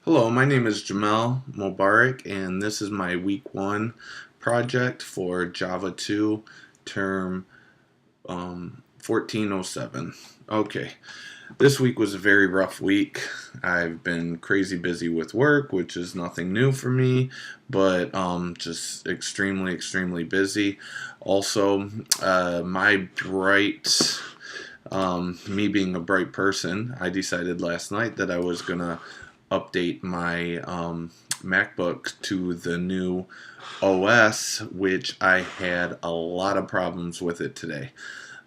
Hello, my name is Jamal Moubarak, and this is my week 1 project for Java 2 term 1407. Okay, this week was a very rough week. I've been crazy busy with work, which is nothing new for me, but just extremely busy. Also, me being a bright person, I decided last night that I was gonna update my MacBook to the new OS, which I had a lot of problems with it today.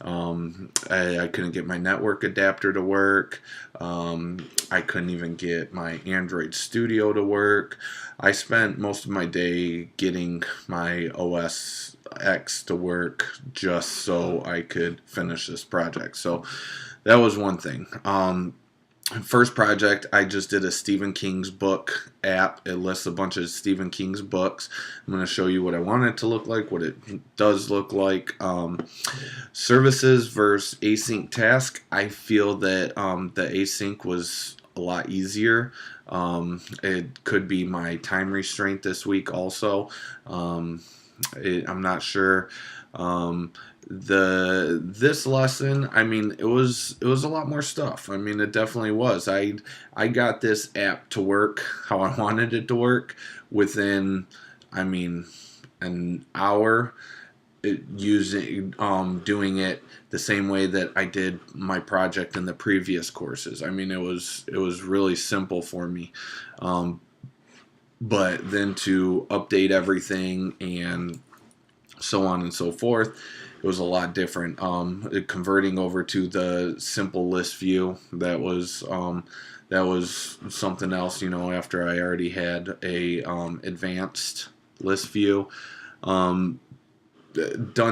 I couldn't get my network adapter to work. I couldn't even get my Android Studio to work. I spent most of my day getting my OS X to work just so I could finish this project. So that was one thing. First project, I just did a Stephen King's book app. It lists a bunch of Stephen King's books. I'm going to show you what I want it to look like, what it does look like. Services versus async task. I feel that the async was a lot easier. It could be my time restraint this week also. I'm not sure. This lesson, I mean, it was a lot more stuff. I mean, it definitely was. I got this app to work how I wanted it to work within, I mean, an hour. Doing it the same way that I did my project in the previous courses. I mean, it was really simple for me. But then to update everything and so on and so forth, it was a lot different. Converting over to the simple list view, that was something else. After I already had a advanced list view. Done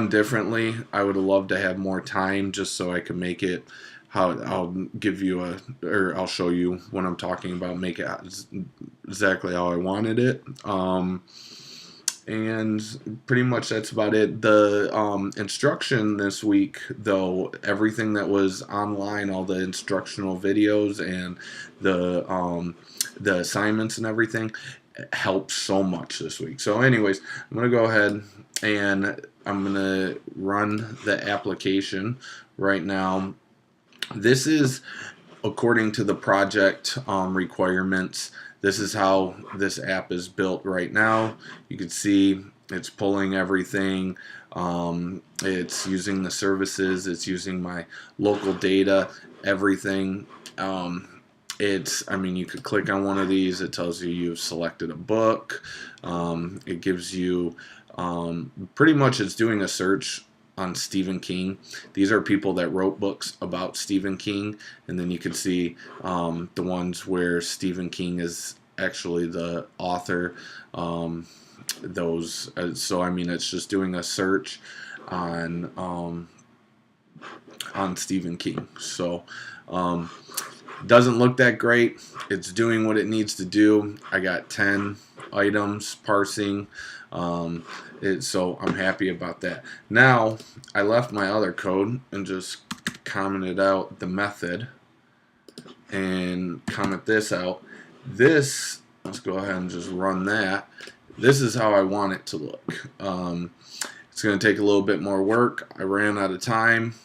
differently, I would have loved to have more time just so I could make it how I'll show you when I'm talking about make it exactly how I wanted it. And pretty much that's about it. The instruction this week, though, everything that was online, all the instructional videos and the assignments and everything, helped so much this week. So anyways, I'm going to go ahead and I'm going to run the application right now. This is according to the project requirements. This is how this app is built right now. You can see it's pulling everything. It's using the services. It's using my local data, everything. I mean, you could click on one of these. It tells you you've selected a book. It gives you, pretty much it's doing a search on Stephen King. These are people that wrote books about Stephen King, and then you can see the ones where Stephen King is actually the author. So I mean, it's just doing a search on Stephen King. So doesn't look that great. It's doing what it needs to do. I got 10 items parsing. So I'm happy about that. Now, I left my other code and just commented out the method and comment this out. Let's go ahead and just run that. This is how I want it to look. It's going to take a little bit more work. I ran out of time,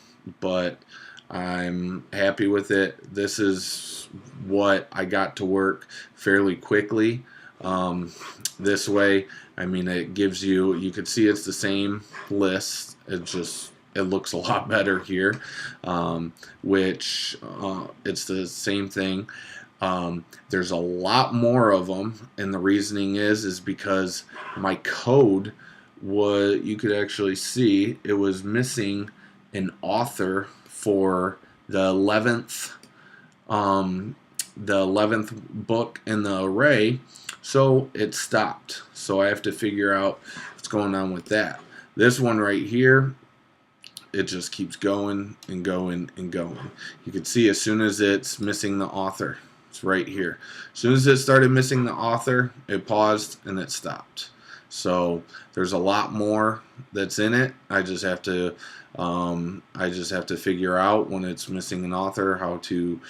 but I'm happy with it. This is what I got to work fairly quickly. This way, I mean, it gives you can see it's the same list. It looks a lot better here, which it's the same thing. There's a lot more of them, and the reasoning is because my code you could actually see it was missing an author for the 11th book in the array, so it stopped. So I have to figure out what's going on with that. This one right here, it just keeps going and going and going. You can see as soon as it's missing the author, it's right here. As soon as it started missing the author, it paused and it stopped. So there's a lot more that's in it. I just have to figure out when it's missing an author how to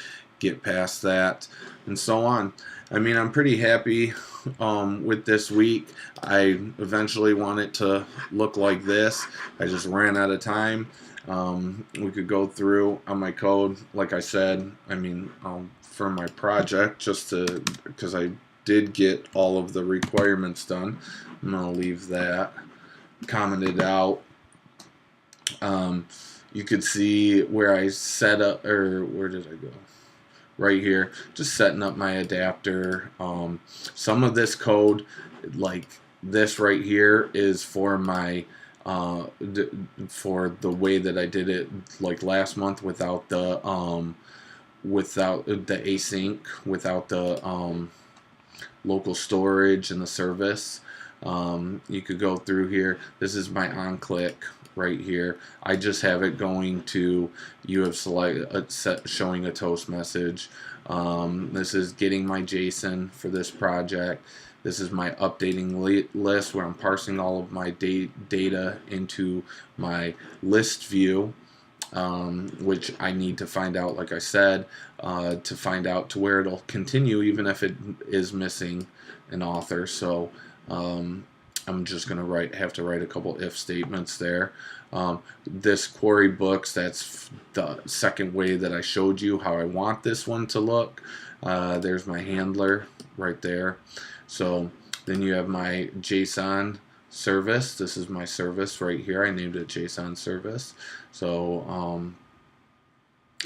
get past that, and so on. I mean, I'm pretty happy with this week. I eventually want it to look like this. I just ran out of time. We could go through on my code, like I said. I mean, for my project, just to, because I did get all of the requirements done. I'm gonna leave that commented out. You could see where I set up, or where did I go? Right here, just setting up my adapter. Some of this code, like this right here, is for my for the way that I did it like last month without the async, without the local storage and the service. You could go through here. This is my on-click right here. I just have it going to you have showing a toast message. This is getting my JSON for this project. This is my updating list where I'm parsing all of my data into my list view, which I need to find out, like I said, to find out to where it'll continue even if it is missing an author. So I'm just going to have to write a couple if statements there. This query books, that's the second way that I showed you how I want this one to look. There's my handler right there. So then you have my JSON service. This is my service right here. I named it JSON service. So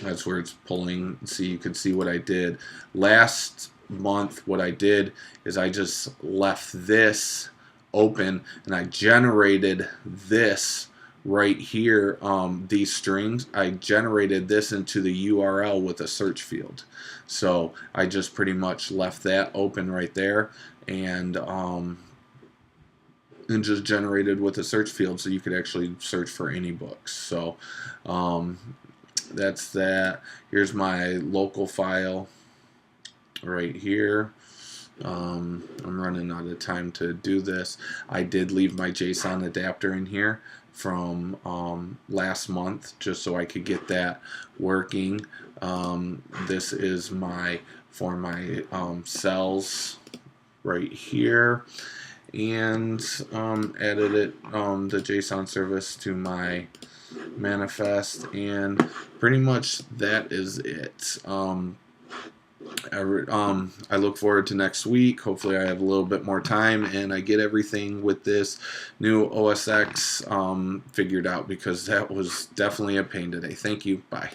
that's where it's pulling. See, you can see what I did last month. What I did is I just left this open and I generated this right here, these strings. I generated this into the URL with a search field. So I just pretty much left that open right there, and just generated with a search field, so you could actually search for any books. So that's that. Here's my local file right here. I'm running out of time to do this. I did leave my JSON adapter in here from last month just so I could get that working. This is for my cells right here, and added the JSON service to my manifest, and pretty much that is it. I look forward to next week. Hopefully I have a little bit more time and I get everything with this new OS X figured out, because that was definitely a pain today. Thank you. Bye.